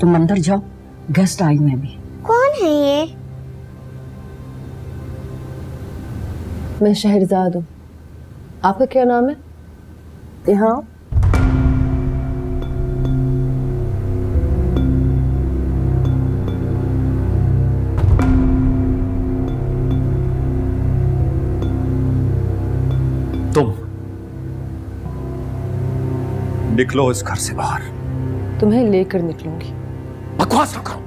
तुम अंदर जाओ, गेस्ट आई हुए अभी। कौन है ये? मैं शहरजाद हूँ। आपका क्या नाम है? यहाँ आओ। तुम निकलो इस घर से बाहर। तुम्हें लेकर निकलूंगी। बकवास ना करो,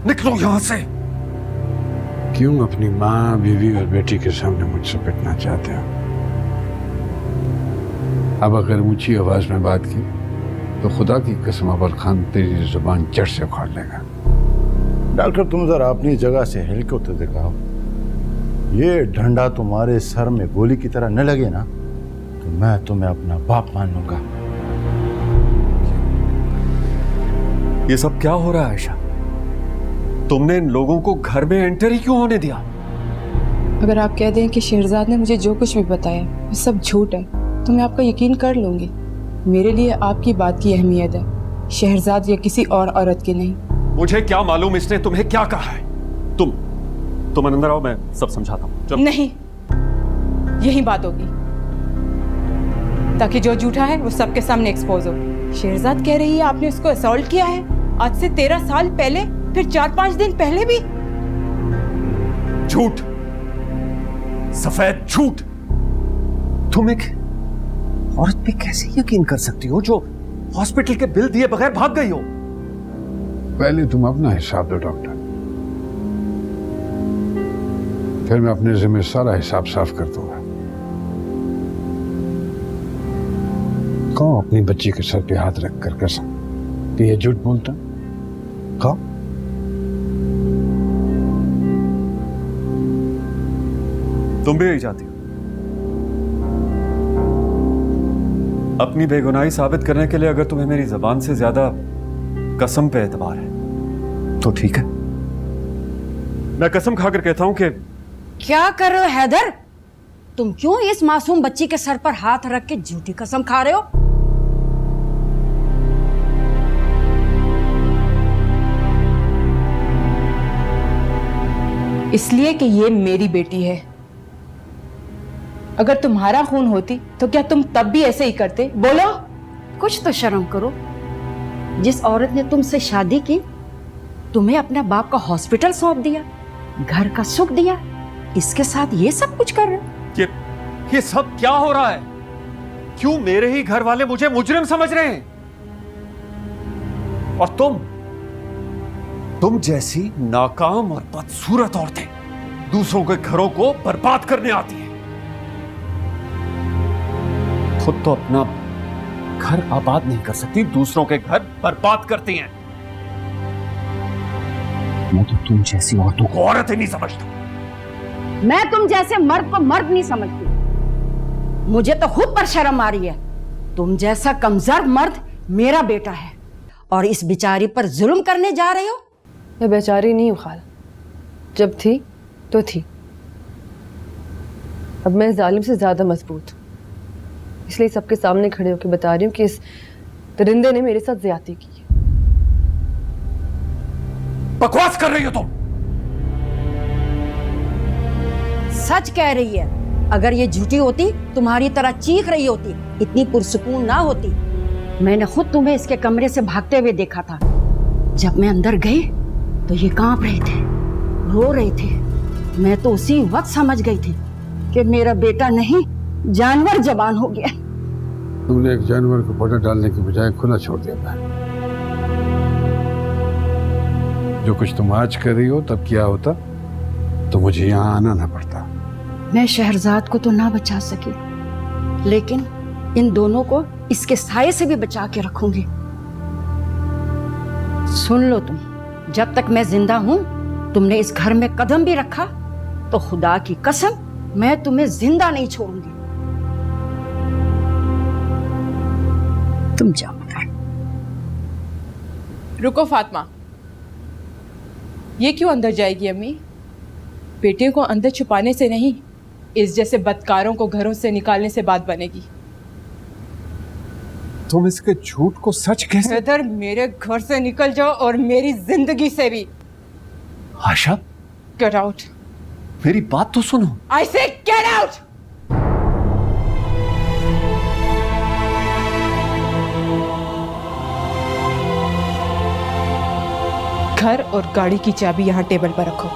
निकलो यहां से। क्यों अपनी माँ, बीवी और बेटी के सामने मुझसे पिटना चाहते हो? अब अगर ऊंची आवाज में बात की तो खुदा की कसम अव्वल खान तेरी जुबान जड़ से उखाड़ लेगा। डॉक्टर, तुम जरा अपनी जगह से हिल के तो दिखाओ। ये डंडा तुम्हारे सर में गोली की तरह न लगे ना तो मैं तुम्हें अपना बाप मान लूंगा। ये सब क्या हो रहा है आयशा? तुमने इन लोगों को घर में एंटर ही क्यों होने दिया? अगर आप कह दें कि शहरजाद ने मुझे जो कुछ भी बताया वो सब झूठ है तो मैं आपका यकीन कर लूंगी। मेरे लिए आपकी बात की अहमियत है, शहरजाद या किसी और औरत की नहीं। मुझे क्या मालूम इसने तुम्हें क्या कहा है? तुम अंदर आओ, मैं सब समझाता हूँ। चलो। नहीं, यही बात होगी ताकि जो झूठा है वो सबके सामने एक्सपोज हो। शहरजाद कह रही है आपने उसको असॉल्ट किया है आज से 13 साल पहले, फिर 4-5 दिन पहले भी। झूठ, सफेद झूठ। तुम एक औरत पे कैसे यकीन कर सकती हो जो हॉस्पिटल के बिल दिए बगैर भाग गई हो? पहले तुम अपना हिसाब दो डॉक्टर, फिर मैं अपने जिम्मे सारा हिसाब साफ कर दूंगा। कहो अपनी बच्ची के सर पे हाथ रख कर कसम कि ये झूठ बोलता? कहो। तुम भी यही चाहती हो? अपनी बेगुनाही साबित करने के लिए अगर तुम्हें मेरी जबान से ज्यादा कसम पे एतबार है तो ठीक है, मैं कसम खाकर कहता हूं कि। क्या कर रहे हो हैदर? तुम क्यों इस मासूम बच्ची के सर पर हाथ रख के झूठी कसम खा रहे हो? इसलिए कि ये मेरी बेटी है। अगर तुम्हारा खून होती तो क्या तुम तब भी ऐसे ही करते? बोलो। कुछ तो शर्म करो। जिस औरत ने तुमसे शादी की, तुम्हें अपने बाप का हॉस्पिटल सौंप दिया, घर का सुख दिया, इसके साथ ये सब कुछ कर रहे हो? ये सब क्या हो रहा है? क्यों मेरे ही घर वाले मुझे मुजरिम समझ रहे हैं? और तुम जैसी नाकाम और बदसूरत औरतें दूसरों के घरों को बर्बाद करने आती हैं। खुद तो अपना घर आबाद नहीं कर सकती, दूसरों के घर बर्बाद करती हैं। मैं तो तुम जैसी औरतों को औरत ही नहीं समझता। मैं तुम जैसे मर्द को मर्द नहीं समझती। मुझे तो खुद पर शर्म आ रही है। तुम जैसा कमजोर मर्द मेरा बेटा है और इस बेचारी पर जुल्म करने जा रहे हो। मैं बेचारी नहीं हूँ खाला, जब थी तो थी। अब मैं जालिम से ज्यादा मजबूत हूँ, इसलिए सबके सामने खड़े होकर बता रही हूँ कि इस दरिंदे ने मेरे साथ ज्यादती की है। बकवास कर रही हो तुम। सच कह रही है। अगर ये झूठी होती, तुम्हारी तरह चीख रही होती, इतनी पुरसुकून ना होती। मैंने खुद तुम्हें इसके कमरे से भागते हुए देखा था। जब मैं अंदर गई तो ये कांप रहे थे, रो रहे थे। मैं तो उसी वक्त समझ गई थी कि मेरा बेटा नहीं, जानवर जवान हो गया। तुमने एक जानवर को पर्दा डालने की बजाय खुला छोड़ दिया था। जो कुछ तुम आज कर रही हो तब क्या होता तो मुझे यहाँ आना ना पड़ता। मैं शहरजाद को तो ना बचा सकी, लेकिन इन दोनों को इसके साये से भी बचा के रखूंगी। सुन लो तुम, जब तक मैं जिंदा हूं, तुमने इस घर में कदम भी रखा तो खुदा की कसम मैं तुम्हें जिंदा नहीं छोड़ूंगी। तुम जाओ। रुको फातिमा, ये क्यों अंदर जाएगी अम्मी? बेटे को अंदर छुपाने से नहीं, इस जैसे बदकारों को घरों से निकालने से बात बनेगी। तुम इसके झूठ को सच कैसे? इधर मेरे घर से निकल जाओ और मेरी जिंदगी से भी। आशा, गेट आउट। मेरी बात तो सुनो। आई से गेट आउट। घर और गाड़ी की चाबी यहाँ टेबल पर रखो।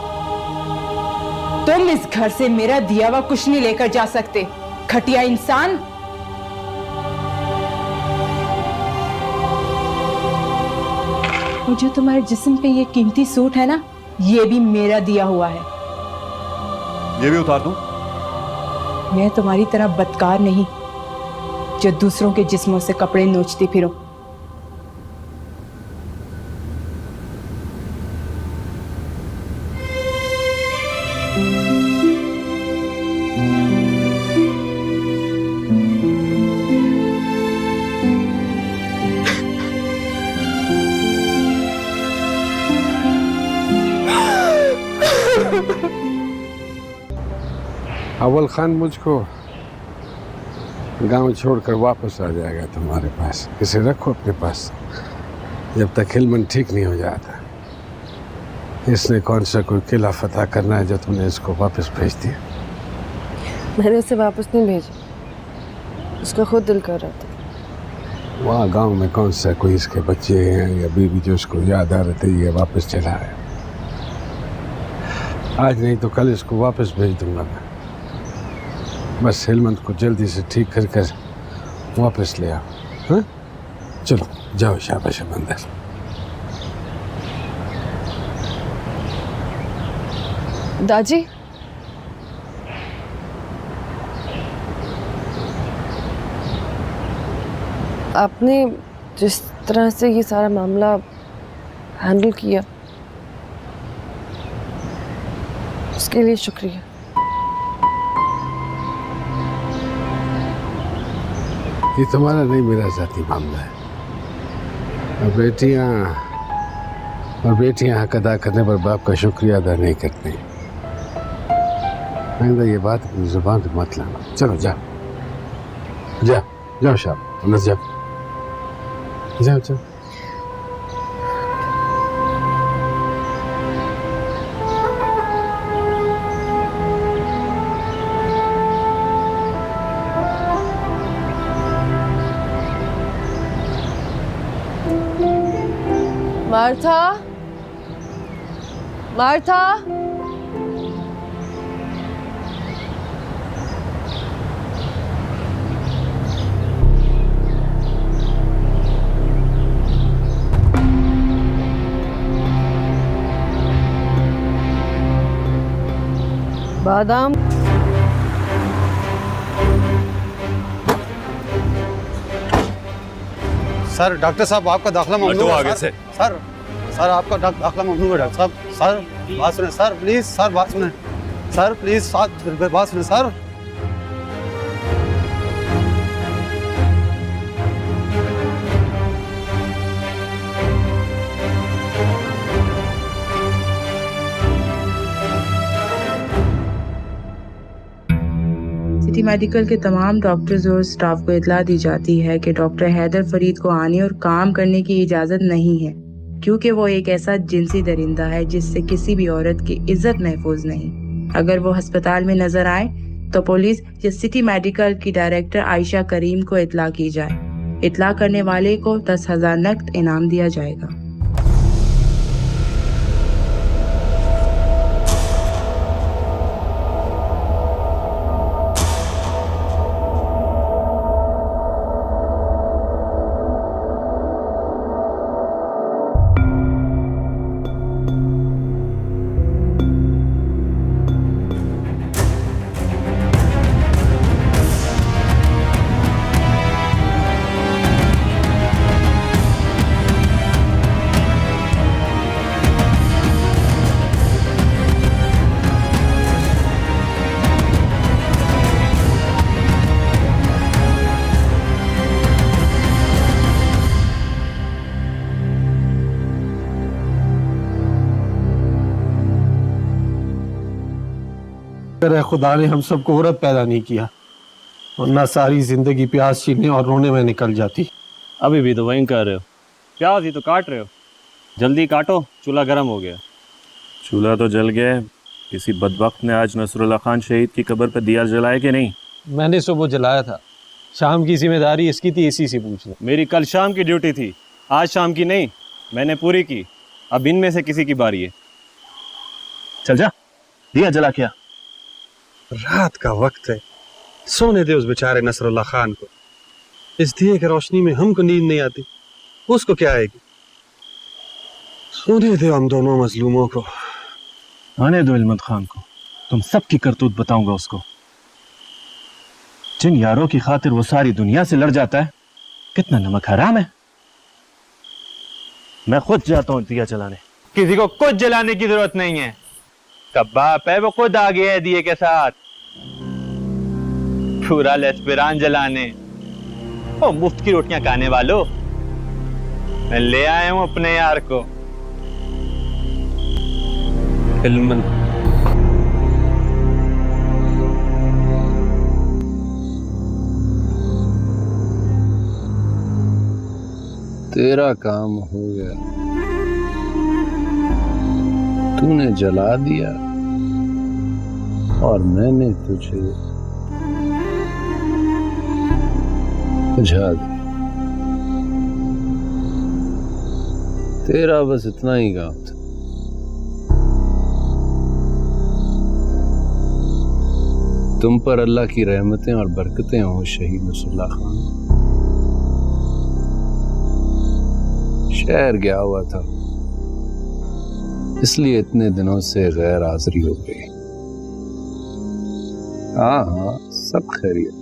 तुम इस घर से मेरा दिया हुआ कुछ नहीं लेकर जा सकते, घटिया इंसान। और जो तुम्हारे जिस्म पे ये कीमती सूट है ना, ये भी मेरा दिया हुआ है। ये भी उतार दूं? मैं तुम्हारी तरह बदकार नहीं जो दूसरों के जिस्मों से कपड़े नोचती फिरो। अव्वल खान मुझको गांव छोड़कर वापस आ जाएगा तुम्हारे पास। इसे रखो अपने पास जब तक हिलमन ठीक नहीं हो जाता। इसने कौन सा कोई किला फतह करना है जो तुमने इसको वापस भेज दिया? मैंने उसे वापस नहीं भेजा, उसका खुद दिल कर रहा था। वहाँ गांव में कौन सा कोई इसके बच्चे हैं या बीवी जो उसको याद आ रहे थे ये वापस चला है। आज नहीं तो कल इसको वापस भेज दूंगा मैं। बस हेलमंद को जल्दी से ठीक कर कर वापस ले आओ। हाँ, चलो जाओ शाबाश अंदर। दादी, आपने जिस तरह से ये सारा मामला हैंडल किया उसके लिए शुक्रिया। ये तुम्हारा नहीं मेरा जाती मामला है। और बेटियां हक अदा करने पर बाप का शुक्रिया अदा नहीं करती। आइंदा ये बात अपनी जुबान पे मत लाना। चलो जाओ जाओ जाओ शाबाश अंदर जाओ जाओ जाओ। मार्था, मार्था, बादाम। सर डॉक्टर साहब आपका दाखिला ममनू है। आगे से। सर सर आपका दाखिला ममनू है डॉक्टर साहब। सर बात सुने सर, प्लीज सर बात सुने सर, प्लीज साथ बात सुने सर। सिटी मेडिकल के तमाम डॉक्टर्स और स्टाफ को इतला दी जाती है कि डॉक्टर हैदर फरीद को आने और काम करने की इजाज़त नहीं है, क्योंकि वो एक ऐसा जिनसी दरिंदा है जिससे किसी भी औरत की इज्जत महफूज नहीं। अगर वो अस्पताल में नजर आए तो पुलिस या सिटी मेडिकल की डायरेक्टर आयशा करीम को इतला की जाए। इतला करने वाले को 10,000 नकद इनाम दिया जाएगा। अरे खुदा ने हम सबको औरत पैदा नहीं किया, वरना सारी जिंदगी प्यास छीनने और रोने में निकल जाती। अभी भी तो वहीं कर रहे हो, प्याज ही तो काट रहे हो, जल्दी काटो, चूल्हा गर्म हो गया। चूल्हा तो जल गया है। किसी बदबख्त ने आज नसरुल्लाह खान शहीद की कब्र पर दिया जलाया कि नहीं? मैंने सुबह जलाया था, शाम की जिम्मेदारी इसकी थी, इसी से पूछ लो। मेरी कल शाम की ड्यूटी थी, आज शाम की नहीं, मैंने पूरी की। अब इनमें से किसी की बारी है। चल जा, दिया जला क्या? रात का वक्त है, सोने दे उस बेचारे नसरुल्लाह खान को। इस दिए की रोशनी में हमको नींद नहीं आती, उसको क्या आएगी? सोने दे हम दोनों मजलूमों को। आने दो इल्मत खान को, तुम सबकी करतूत बताऊंगा उसको। जिन यारों की खातिर वो सारी दुनिया से लड़ जाता है, कितना नमक हराम है। मैं खुद जाता हूँ दिया जलाने। किसी को कुछ जलाने की जरूरत नहीं है, कब बाप है वो खुद आ गया है दिए के साथ, पूरा लेस्पिरान जलाने। ओ मुफ्त की रोटियां खाने वालों, मैं ले आया हूं अपने यार को। इल्मन तेरा काम हो गया, तूने जला दिया और मैंने तुझे बुझा दिया। तेरा बस इतना ही काम था। तुम पर अल्लाह की रहमतें और बरकतें हो शहीद नसरुल्लाह खान। शहर गया हुआ था, इसलिए इतने दिनों से गैर हाजिरी हो गई। हाँ हाँ, सब खैरियत।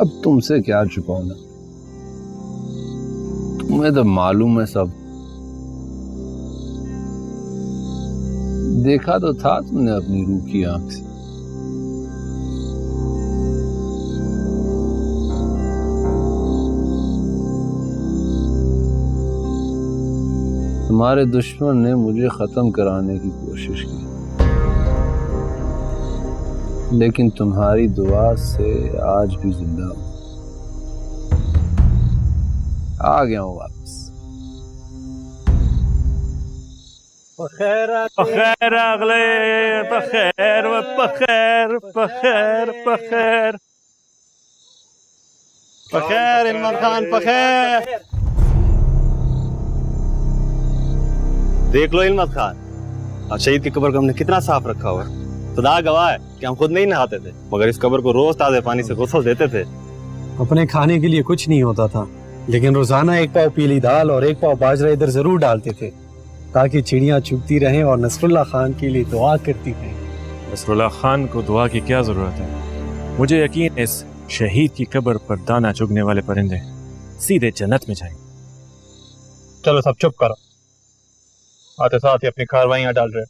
अब तुमसे क्या छुपाना, तुम्हें तो मालूम है सब। देखा तो था तुमने अपनी रूह की आंख से। तुम्हारे दुश्मन ने मुझे खत्म कराने की कोशिश की, लेकिन तुम्हारी दुआ से आज भी जिंदा हूं। आ गया हूं वापस। बखैर अगले बखैर बखैर बखैर बखैर बखैर इल्मत खान, बखैर। देख लो इल्मत खान, आज शहीद की कब्र को हमने कितना साफ रखा हुआ है। खुदा गवाह है कि हम खुद नहीं नहाते थे, मगर इस कब्र को रोज ताजे पानी से गुस्ल देते थे। अपने खाने के लिए कुछ नहीं होता था, लेकिन रोजाना एक पाव पीली दाल और एक पाव बाजरा इधर जरूर डालते थे, ताकि चिड़ियां चुगती रहें और नसरुल्लाह खान के लिए दुआ करती रहें। नसरुल्लाह खान को दुआ की क्या जरूरत है? मुझे यकीन है इस शहीद की कब्र पर दाना चुगने वाले परिंदे सीधे जन्नत में जाएंगे। चलो सब चुप करो, आते साथ ही अपनी कार्रवाइयां डाल रहे।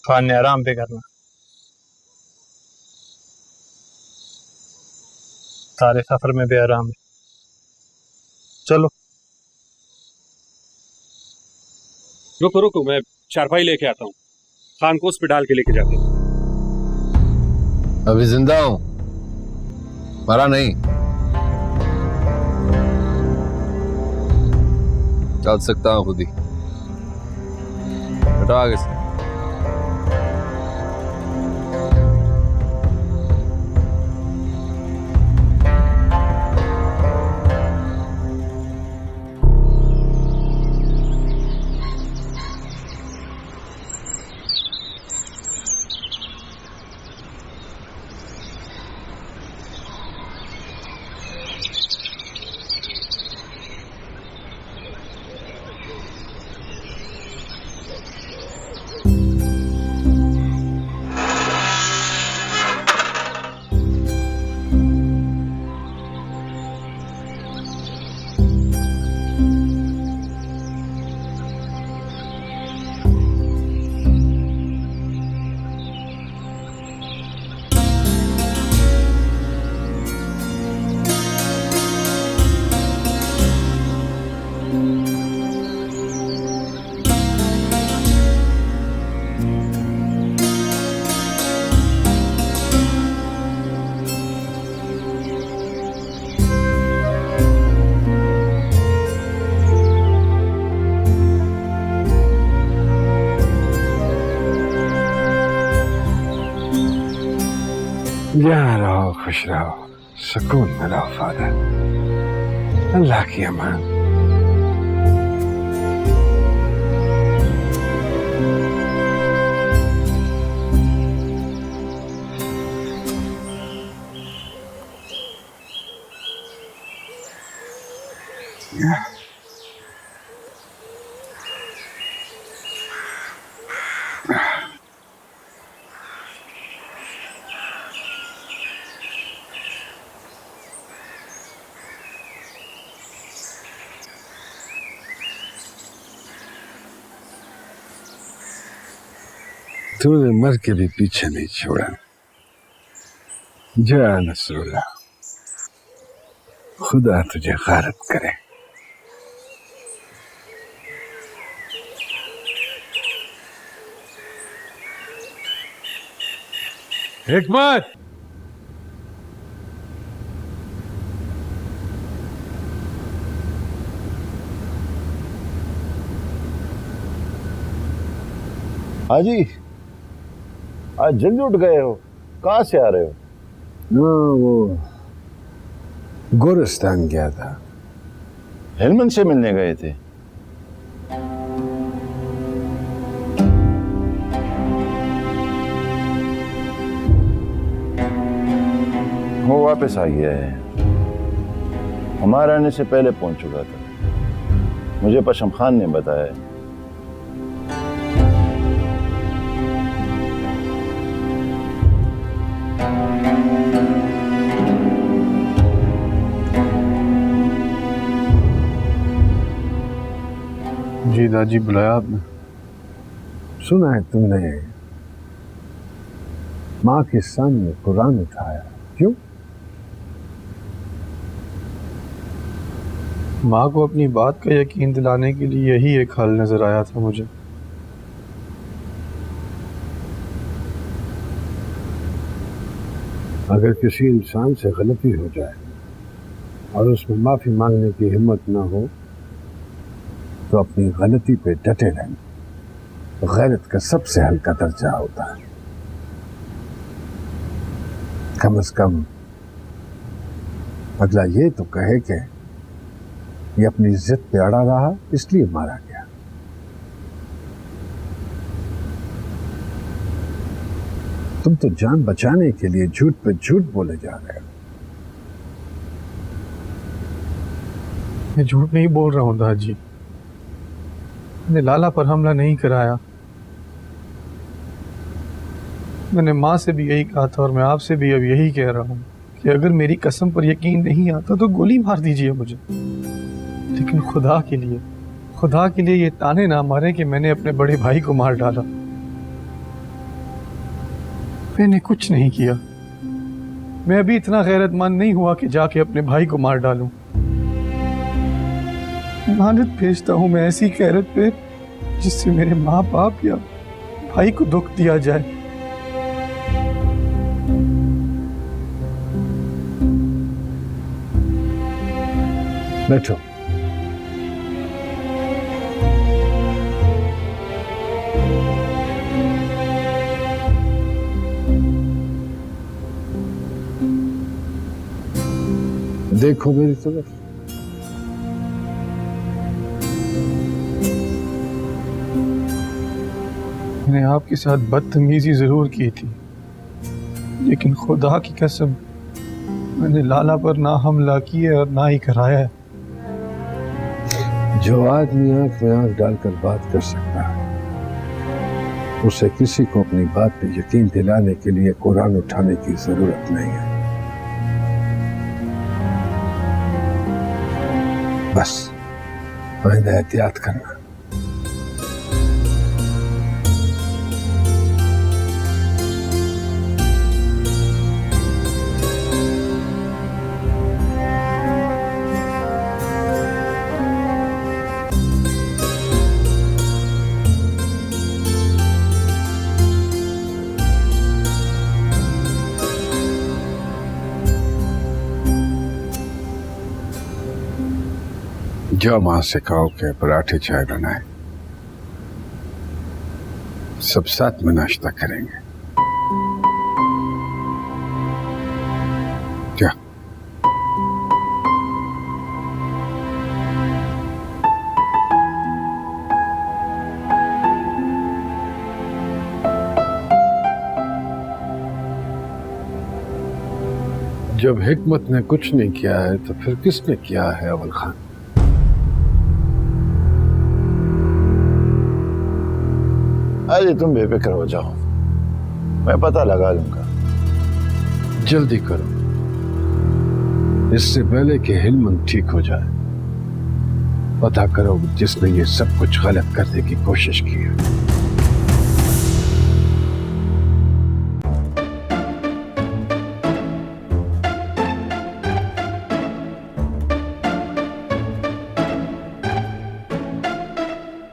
खान ने आराम पे करना, सारे सफर में बेआराम है। चलो रुको रुको, मैं चारपाई लेके आता हूँ, खान को उस पे डाल के लेके जाते हैं। अभी जिंदा हूं, मरा नहीं। चल सकता हूं खुद ही। हटो आगे से। जहाँ रहो खुश रहो, सुकून में रहो फादर। अल्लाह की अमान। तूने मर के भी पीछे नहीं छोड़ा। जा नसरुल्लाह, खुदा तुझे गारत करे। हिकमत, हाँ जी, आज जल्दी उठ गए हो, कहाँ से आ रहे हो? वो गोरस्तान गया था। हेलमेंट से मिलने गए थे? वो वापस आ गया है, हमारे आने से पहले पहुंच चुका था, मुझे पशम खान ने बताया। जी दादी, बुलाया आपने? सुना है तुमने माँ के सामने कुरान उठाया, क्यों? माँ को अपनी बात का यकीन दिलाने के लिए यही एक हल नजर आया था मुझे। अगर किसी इंसान से गलती हो जाए और उसमें माफी मांगने की हिम्मत ना हो तो अपनी गलती पे डटे रहना गैरत का सबसे हल्का दर्जा होता है। कम से कम अगला ये तो कहे कि ये अपनी जिद पे अड़ा रहा इसलिए मारा गया। तुम तो जान बचाने के लिए झूठ पे झूठ बोले जा रहे हो। मैं झूठ नहीं बोल रहा हूँ दादी, मैंने लाला पर हमला नहीं कराया। मैंने माँ से भी यही कहा था और मैं आपसे भी अब यही कह रहा हूँ कि अगर मेरी कसम पर यकीन नहीं आता तो गोली मार दीजिए मुझे, लेकिन खुदा के लिए ये ताने ना मारे कि मैंने अपने बड़े भाई को मार डाला। मैंने कुछ नहीं किया। मैं अभी इतना गैरतमंद नहीं हुआ कि जाके अपने भाई को मार डालूं। लानत भेजता हूं मैं ऐसी गैरत पे जिससे मेरे माँ बाप या भाई को दुख दिया जाए। बैठो। देखो मेरी तरफ। मैंने आपके साथ बदतमीजी जरूर की थी, लेकिन खुदा की कसम मैंने लाला पर ना हमला किया और ना ही कराया है। जो आदमी आंख में आंख डालकर बात कर सकता है उसे किसी को अपनी बात पे यकीन दिलाने के लिए कुरान उठाने की जरूरत नहीं है। बस आइंदा एहतियात करना। जो मां से कहो कि पराठे चाय बनाए, सब साथ में नाश्ता करेंगे। जब हिकमत ने कुछ नहीं किया है तो फिर किसने किया है अवल खान? अरे तुम बेफिक्र हो जाओ, मैं पता लगा लूंगा। जल्दी करो, इससे पहले कि हिलमन ठीक हो जाए। पता करो जिसने ये सब कुछ गलत करने की कोशिश की है।